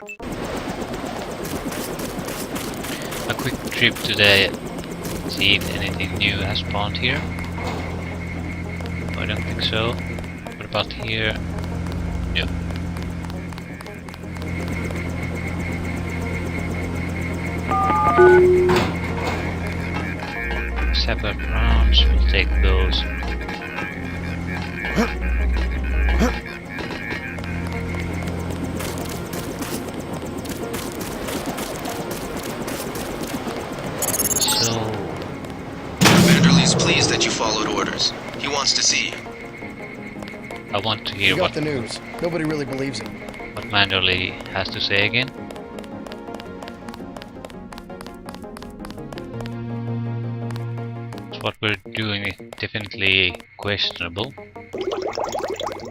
A quick trip to the see if anything new has spawned here. I don't think so. What about here? No. Separate rounds, we'll take those. So Vanderlee's pleased that you followed orders. He wants to see you. I want to hear You got what the news. Nobody really believes it. Manderley has to say again. What we're doing is definitely questionable.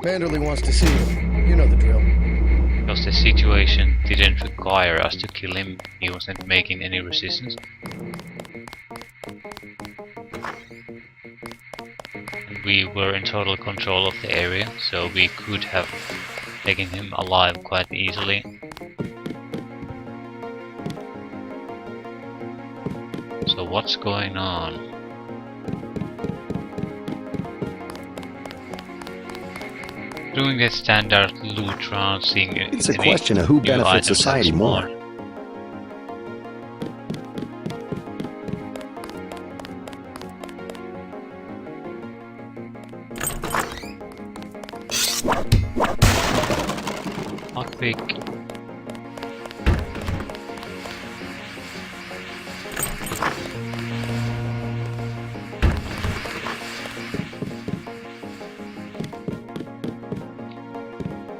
Manderley wants to see you. You know the drill. Because the situation didn't require us to kill him, he wasn't making any resistance. And we were in total control of the area, so we could have taken him alive quite easily. So what's going on? Doing the standard loot round, seeing It's a question of who benefits society more. Lockpick.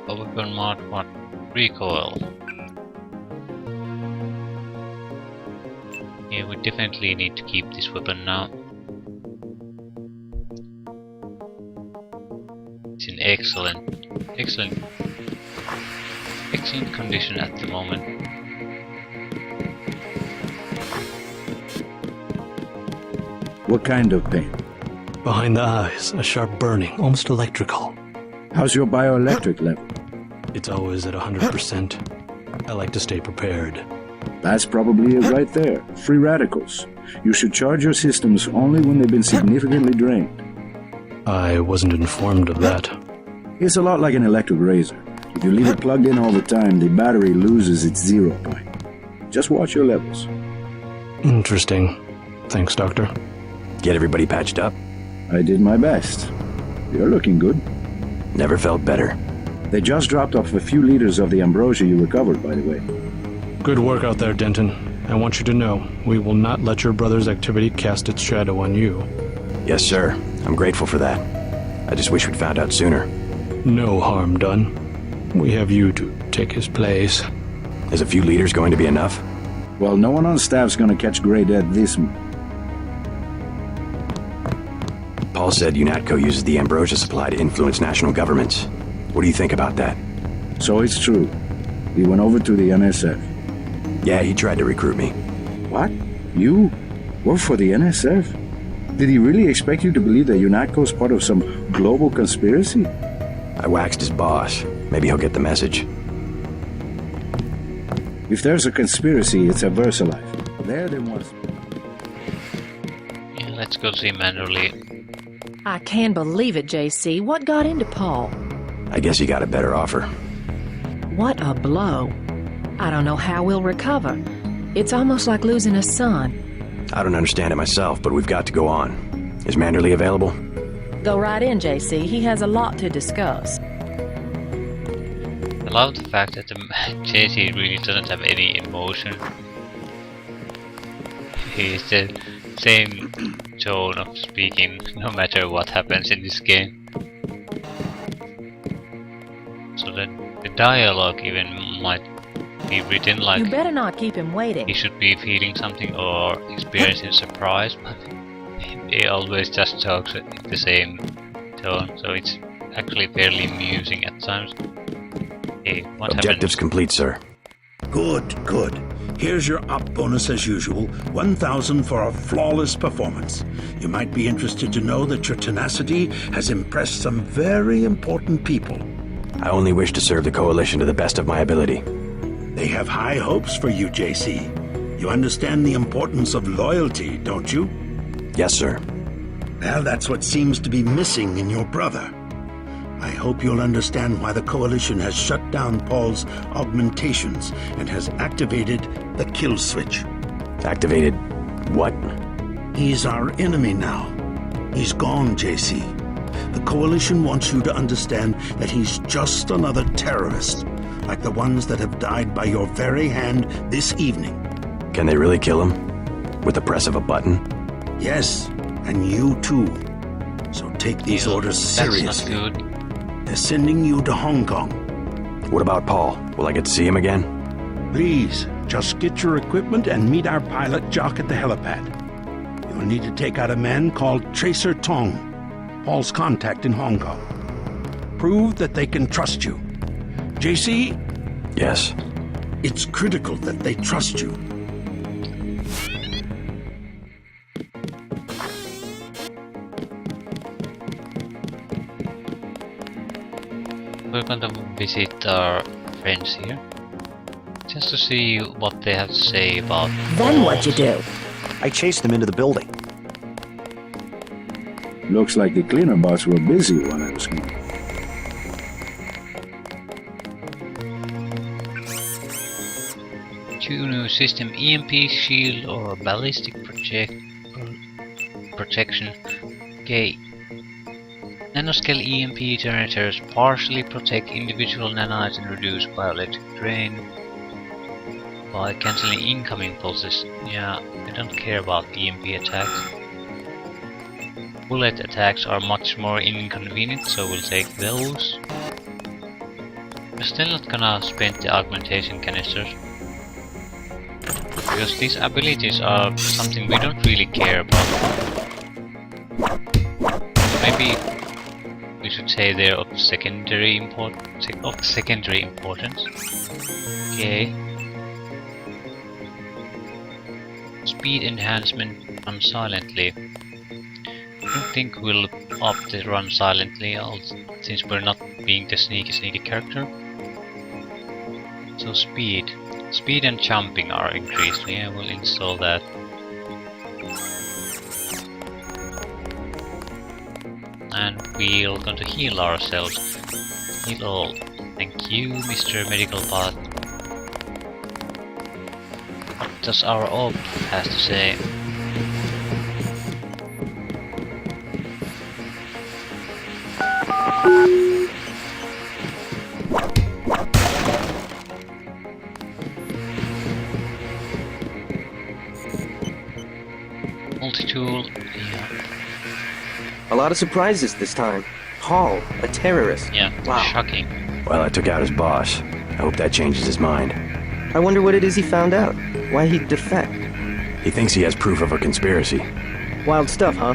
Weapon mod, what? Recoil. Yeah, we definitely need to keep this weapon now. It's in excellent condition at the moment. What kind of pain? Behind the eyes, a sharp burning, almost electrical. How's your bioelectric level? It's always at 100%. I like to stay prepared. That's probably it right there. Free radicals. You should charge your systems only when they've been significantly drained. I wasn't informed of that. It's a lot like an electric razor. If you leave it plugged in all the time, the battery loses its 0 point. Just watch your levels. Interesting. Thanks, Doctor. Get everybody patched up? I did my best. You're looking good. Never felt better. They just dropped off a few liters of the ambrosia you recovered, by the way. Good work out there, Denton. I want you to know, we will not let your brother's activity cast its shadow on you. Yes, sir. I'm grateful for that. I just wish we'd found out sooner. No harm done. We have you to take his place. Is a few liters going to be enough? Well, no one on staff's gonna catch Grey Dead this month. Paul said UNATCO uses the ambrosia supply to influence national governments. What do you think about that? So it's true. He went over to the NSF. Yeah, he tried to recruit me. What? You? Work for the NSF? Did he really expect you to believe that UNATCO's part of some global conspiracy? I waxed his boss. Maybe he'll get the message. If there's a conspiracy, it's a VersaLife. There they want. Yeah, let's go see Manderley. I can't believe it, JC. What got into Paul? I guess he got a better offer. What a blow. I don't know how we'll recover. It's almost like losing a son. I don't understand it myself, but we've got to go on. Is Manderley available? Go right in, JC. He has a lot to discuss. I love the fact that the JC really doesn't have any emotion. He's the same tone of speaking no matter what happens in this game. So that the dialogue even might be written like You better not keep him waiting. he should be feeling something or experiencing surprise, but he always just talks in the same tone, so it's actually fairly amusing at times. Hey, what Objectives happened? complete, sir. Good, good. Here's your up bonus as usual, 1,000 for a flawless performance. You might be interested to know that your tenacity has impressed some very important people. I only wish to serve the Coalition to the best of my ability. They have high hopes for you, JC. You understand the importance of loyalty, don't you? Yes, sir. Well, that's what seems to be missing in your brother. I hope you'll understand why the Coalition has shut down Paul's augmentations and has activated the kill switch. Activated what? He's our enemy now. He's gone, JC. The Coalition wants you to understand that he's just another terrorist, like the ones that have died by your very hand this evening. Can they really kill him? With the press of a button? Yes, and you too. So take these orders seriously. That's not good. They're sending you to Hong Kong. What about Paul? Will I get to see him again? Please, just get your equipment and meet our pilot Jock at the helipad. You'll need to take out a man called Tracer Tong, Paul's contact in Hong Kong. Prove that they can trust you. JC? Yes. It's critical that they trust you. We're going to visit our friends here, just to see what they have to say about. Then what'd you do? I chased them into the building. Looks like the cleaner bots were busy while I was gone. Two new system EMP shield or ballistic protection. Okay. Nanoscale EMP generators partially protect individual nanites and reduce bioelectric drain by cancelling incoming pulses. Yeah, I don't care about EMP attacks. Bullet attacks are much more inconvenient, so we'll take those. We're still not gonna spend the augmentation canisters, because these abilities are something we don't really care about. Maybe we should say they're of secondary importance. Okay. Speed enhancement, run silently. I don't think we'll opt to run silently, since we're not being the sneaky character. So speed and jumping are increased. Yeah, we'll install that. And we're going to heal ourselves. Heal all. Thank you, Mr. Medical Bot. What does our orb have to say? Multi-tool, yeah. A lot of surprises this time. Paul, a terrorist. Yeah, wow. Shocking. Well, I took out his boss. I hope that changes his mind. I wonder what it is he found out. Why he'd defect. He thinks he has proof of a conspiracy. Wild stuff, huh?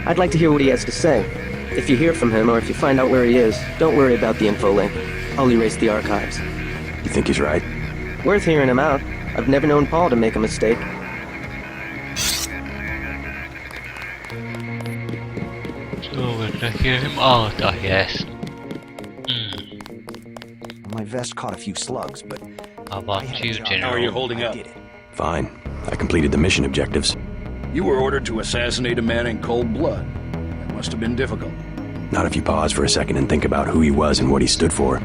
I'd like to hear what he has to say. If you hear from him, or if you find out where he is, don't worry about the info link. I'll erase the archives. You think he's right? Worth hearing him out. I've never known Paul to make a mistake. So we're gonna hear him out, oh yes. My vest caught a few slugs, but... How about you, General? How are you holding up? Fine. I completed the mission objectives. You were ordered to assassinate a man in cold blood. That must have been difficult. Not if you pause for a second and think about who he was and what he stood for.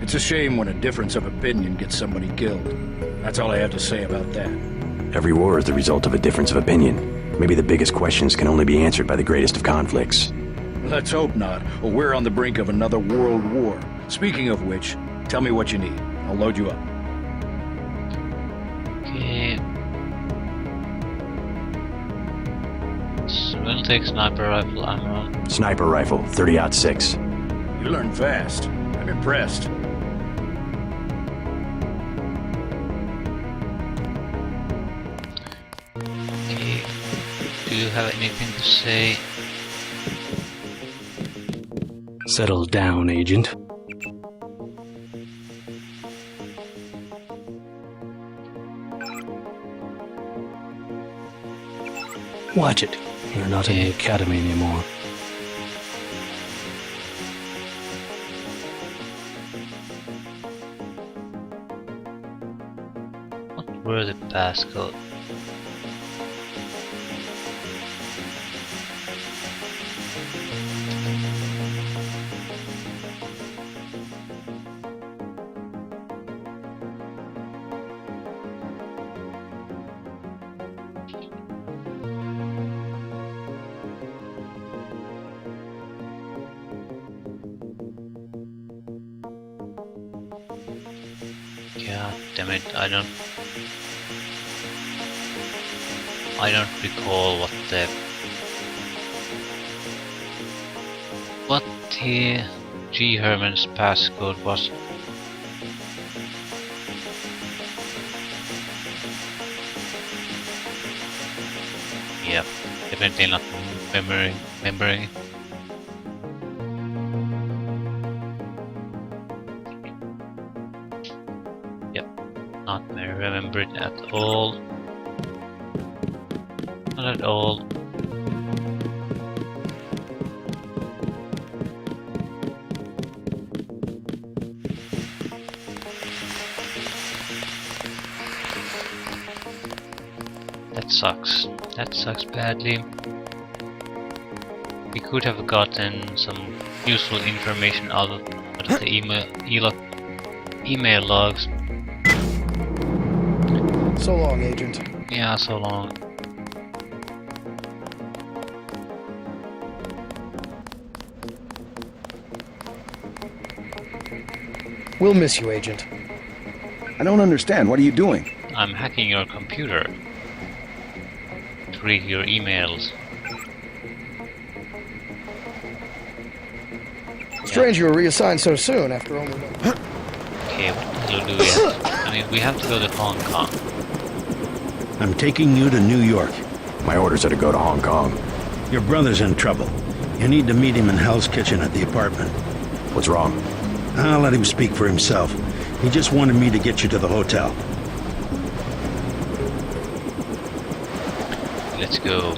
It's a shame when a difference of opinion gets somebody killed. That's all I have to say about that. Every war is the result of a difference of opinion. Maybe the biggest questions can only be answered by the greatest of conflicts. Let's hope not, or we're on the brink of another world war. Speaking of which, tell me what you need. I'll load you up. Okay. We'll take sniper rifle ammo. Sniper rifle, 30-06. You learn fast. I'm impressed. Okay. Do you have anything to say? Settle down, Agent. Watch it. You're not in the academy anymore. Where's the passcode? God damn it, I don't recall what the G. Herman's passcode was. Yep, definitely not remembering. Yep, not remember it at all. Not at all. That sucks. That sucks badly. We could have gotten some useful information out of the email logs. So long, Agent. Yeah, so long. We'll miss you, Agent. I don't understand. What are you doing? I'm hacking your computer to read your emails. Strange you were reassigned so soon after only... Okay, what will do we have? I mean, we have to go to Hong Kong. I'm taking you to New York. My orders are to go to Hong Kong. Your brother's in trouble. You need to meet him in Hell's Kitchen at the apartment. What's wrong? I'll let him speak for himself. He just wanted me to get you to the hotel. Let's go.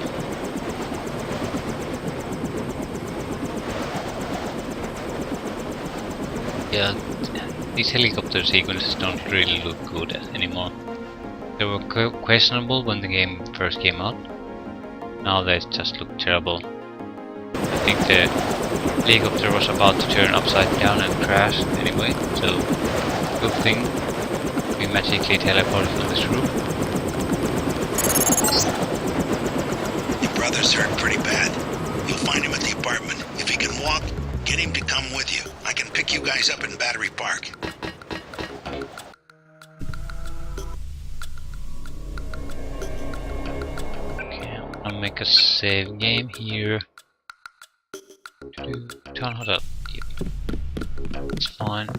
Yeah, these helicopter sequences don't really look good anymore. They were questionable when the game first came out. Now they just look terrible. I think the helicopter was about to turn upside down and crash anyway, so good thing we magically teleported from this room. Your brother's hurt pretty bad. You'll find him at the apartment. If he can walk, get him to come with you. I can pick you guys up in Battery Park. Okay, I'll make a save game here. Town hotel. Yep. It's fine.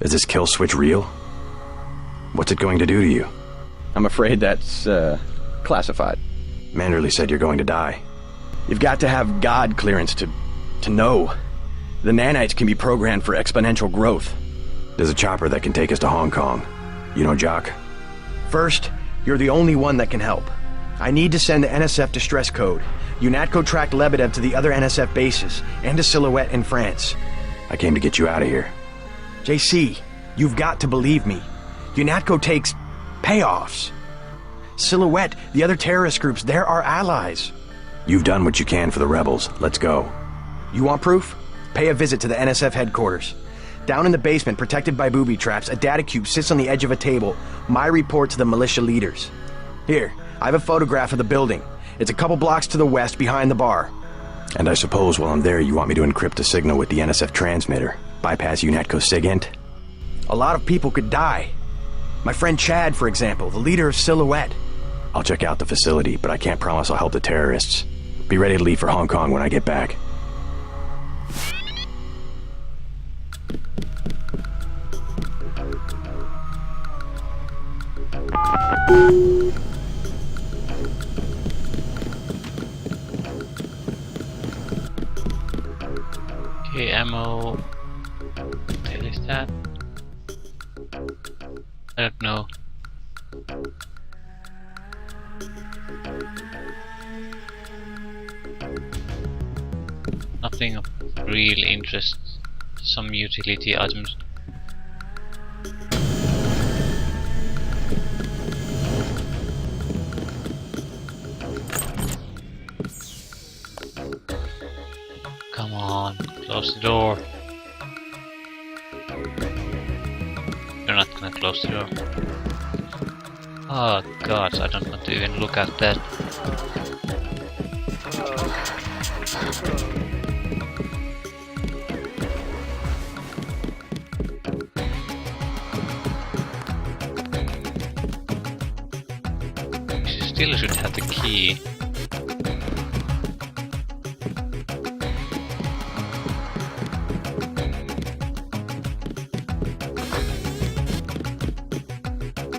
Is this kill switch real? What's it going to do to you? I'm afraid that's, classified. Manderley said you're going to die. You've got to have God clearance to know. The nanites can be programmed for exponential growth. There's a chopper that can take us to Hong Kong. You know Jock? First, you're the only one that can help. I need to send the NSF distress code. UNATCO tracked Lebedev to the other NSF bases, and to Silhouette in France. I came to get you out of here. JC, you've got to believe me. UNATCO takes payoffs. Silhouette, the other terrorist groups, they're our allies. You've done what you can for the rebels. Let's go. You want proof? Pay a visit to the NSF headquarters. Down in the basement, protected by booby traps, a data cube sits on the edge of a table. My report to the militia leaders. Here, I have a photograph of the building. It's a couple blocks to the west, behind the bar. And I suppose while I'm there, you want me to encrypt a signal with the NSF transmitter. Bypass UNATCO SIGINT? A lot of people could die. My friend Chad, for example, the leader of Silhouette. I'll check out the facility, but I can't promise I'll help the terrorists. Be ready to leave for Hong Kong when I get back. Okay, ammo. What the hell is that? I don't know. Nothing of real interest. Some utility items. Come on, close the door. You're not gonna close the door. Oh god, I don't want to even look at that. She still should have the key.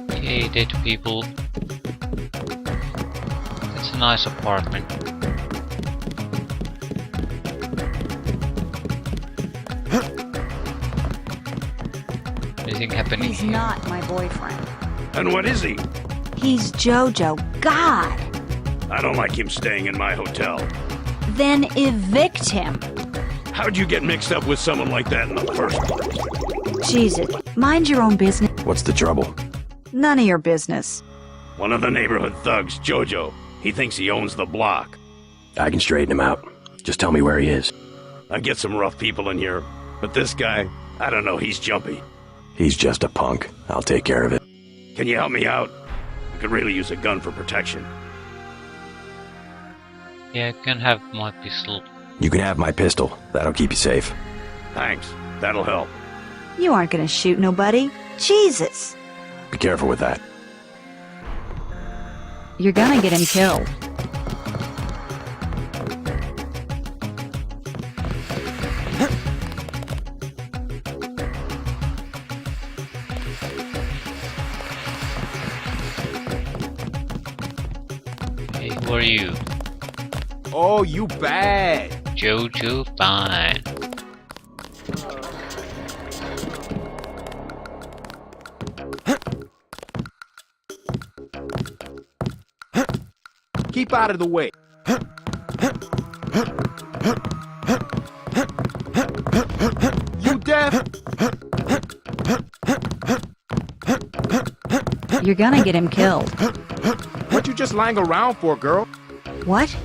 Okay, dead people. That's a nice apartment. Anything happening He's here? not my boyfriend. And what is he? He's Jojo. God! I don't like him staying in my hotel. Then evict him. How'd you get mixed up with someone like that in the first place? Jesus. Mind your own business. What's the trouble? None of your business. One of the neighborhood thugs, Jojo. He thinks he owns the block. I can straighten him out. Just tell me where he is. I get some rough people in here, but this guy, I don't know, he's jumpy. He's just a punk. I'll take care of it. Can you help me out? I could really use a gun for protection. Yeah, I can have my pistol. You can have my pistol. That'll keep you safe. Thanks. That'll help. You aren't gonna shoot nobody. Jesus! Be careful with that. You're gonna get him killed. Hey, who are you? Oh, you bad. Jojo fine. Keep out of the way. You deaf? You're gonna get him killed. What you just lying around for, girl? What?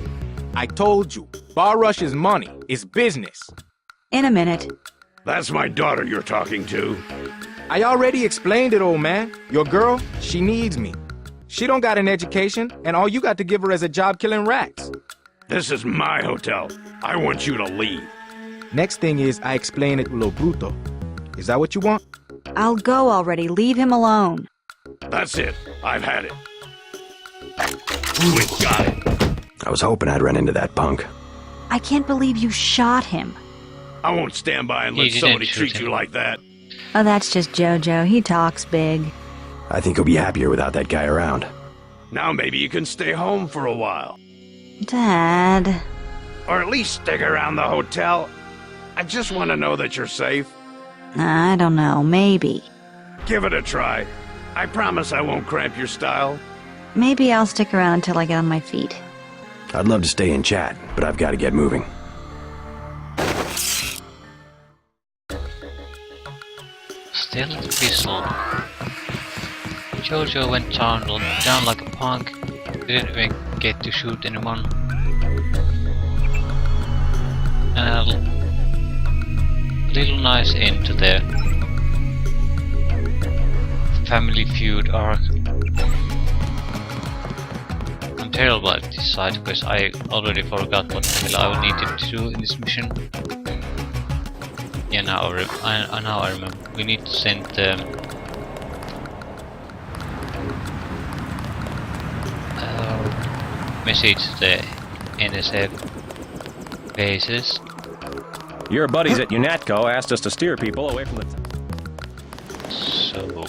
I told you. Bar rush is money. It's business. In a minute. That's my daughter you're talking to. I already explained it, old man. Your girl, she needs me. She don't got an education, and all you got to give her is a job killing rats. This is my hotel. I want you to leave. Next thing is I explain it lo bruto. Is that what you want? I'll go already. Leave him alone. That's it. I've had it. We got it. I was hoping I'd run into that punk. I can't believe you shot him. I won't stand by and let somebody treat you like that. Oh, that's just Jojo. He talks big. I think he'll be happier without that guy around. Now maybe you can stay home for a while. Dad. Or at least stick around the hotel. I just want to know that you're safe. I don't know. Maybe. Give it a try. I promise I won't cramp your style. Maybe I'll stick around until I get on my feet. I'd love to stay and chat, but I've got to get moving. Still the pistol. Jojo went down like a punk. Didn't even get to shoot anyone. And a little nice end to the Family Feud arc. I'm terrible at this side because I already forgot what the hell I needed to do in this mission. Yeah, now I remember. We need to send the message to the NSF bases. Your buddies at UNATCO asked us to steer people away from the... So...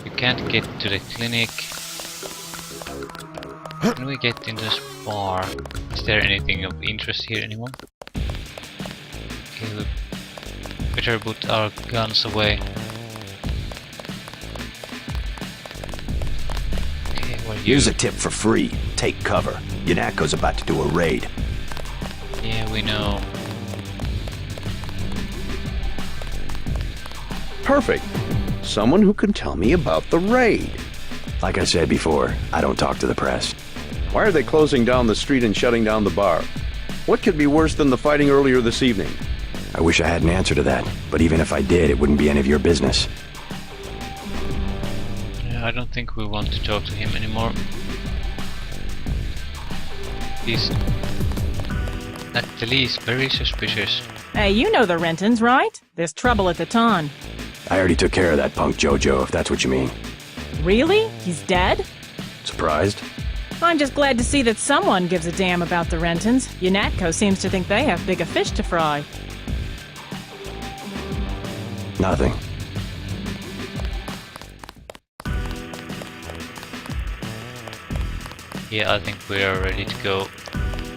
we can't get to the clinic. Can we get in this bar? Is there anything of interest here anymore? Okay, we better put our guns away. Okay, where are you? Here's a tip for free. Take cover. UNATCO's about to do a raid. Yeah, we know. Perfect. Someone who can tell me about the raid. Like I said before, I don't talk to the press. Why are they closing down the street and shutting down the bar? What could be worse than the fighting earlier this evening? I wish I had an answer to that, but even if I did, it wouldn't be any of your business. Yeah, I don't think we want to talk to him anymore. He's at the least very suspicious. Hey, you know the Rentons, right? There's trouble at the Ton. I already took care of that punk Jojo, if that's what you mean. Really? He's dead? Surprised? I'm just glad to see that someone gives a damn about the Rentons. UNATCO seems to think they have bigger fish to fry. Nothing. Yeah, I think we are ready to go.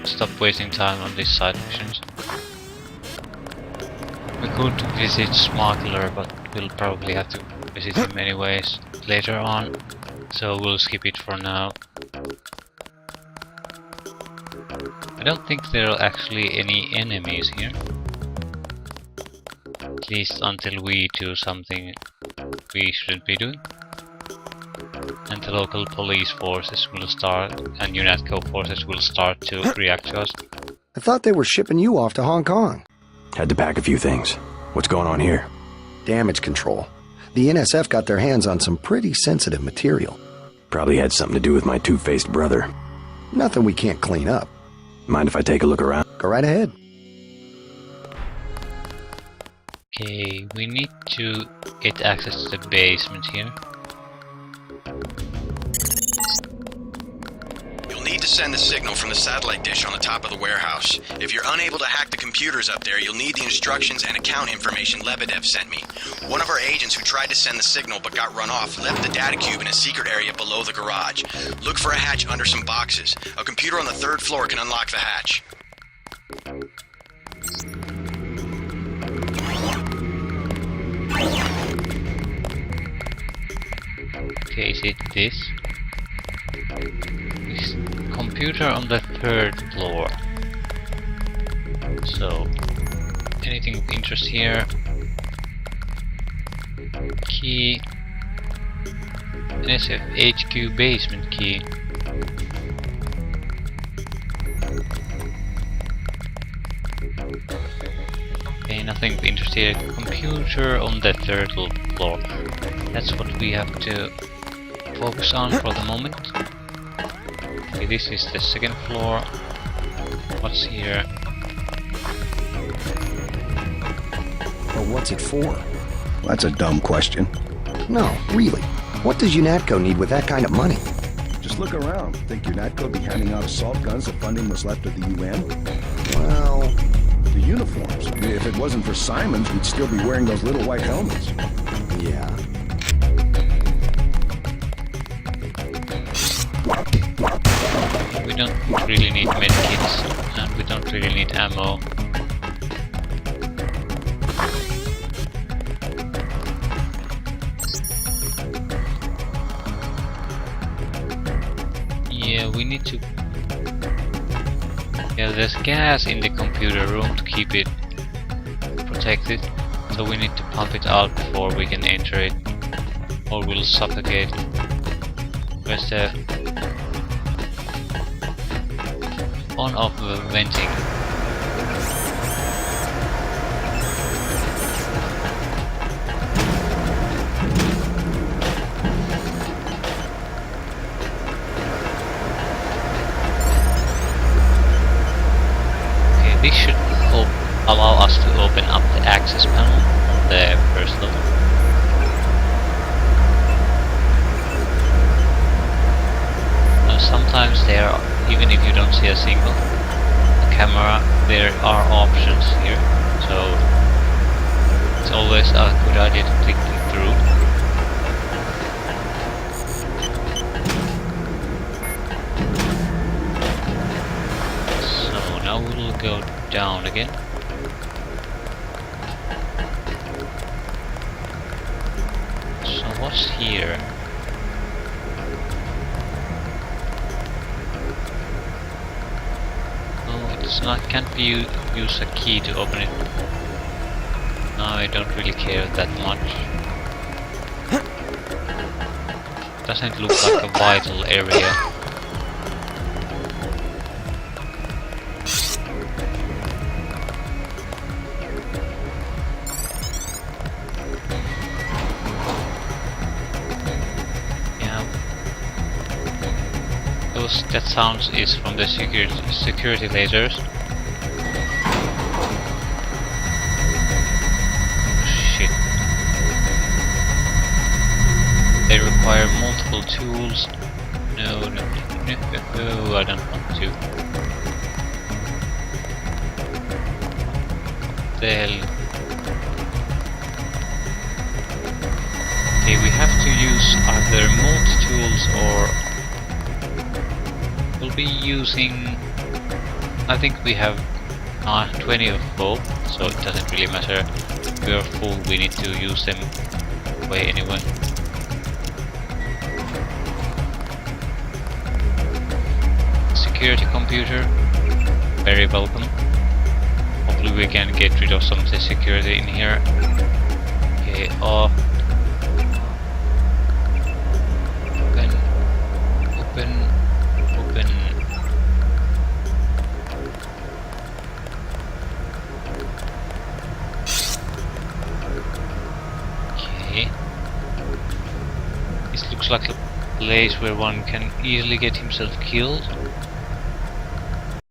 Stop wasting time on these side missions. We could visit Smuggler, but we'll probably have to visit him anyways later on, so we'll skip it for now. I don't think there are actually any enemies here. At least until we do something we shouldn't be doing. And the local police forces will start, and UNATCO forces will start to react to us. I thought they were shipping you off to Hong Kong. Had to pack a few things. What's going on here? Damage control. The NSF got their hands on some pretty sensitive material. Probably had something to do with my two-faced brother. Nothing we can't clean up. Mind if I take a look around? Go right ahead. Okay, we need to get access to the basement here. You'll need to send the signal from the satellite dish on the top of the warehouse. If you're unable to hack the computers up there, you'll need the instructions and account information Lebedev sent me. One of our agents who tried to send the signal but got run off left the data cube in a secret area below the garage. Look for a hatch under some boxes. A computer on the 3rd floor can unlock the hatch. Okay, is it this? This computer on the 3rd floor. So, anything of interest here? Key. NSF HQ basement key. Okay, nothing of interest here. Computer on the 3rd floor. That's what we have to focus on for the moment. Okay, this is the 2nd floor. What's here? But what's it for? That's a dumb question. No, really. What does UNATCO need with that kind of money? Just look around. Think UNATCO be handing out assault guns if funding was left of the UN? Well... the uniforms. If it wasn't for Simons, we'd still be wearing those little white helmets. Yeah. We don't really need medkits, and we don't really need ammo. Yeah, we need to... Yeah, there's gas in the computer room to keep it protected, so we need to pump it out before we can enter it, or we'll suffocate. Where's the on-off venting? This should allow us to open up the access panel on the 1st level. Now sometimes there are, even if you don't see a single camera, there are options here, so it's always a good idea to click them through. Now we'll go down again. So what's here? Oh, it's not. Can't be use a key to open it. No, I don't really care that much. Doesn't look like a vital area. that sound is from the security lasers. Shit. They require multiple tools. No, I don't want to. What the hell? Okay, we have to use either multi-tools or we'll be using... I think we have 20 of both, so it doesn't really matter. If we are full, we need to use them away anyway. Security computer, very welcome. Hopefully we can get rid of some of the security in here. Okay, off. Open. Okay. This looks like a place where one can easily get himself killed.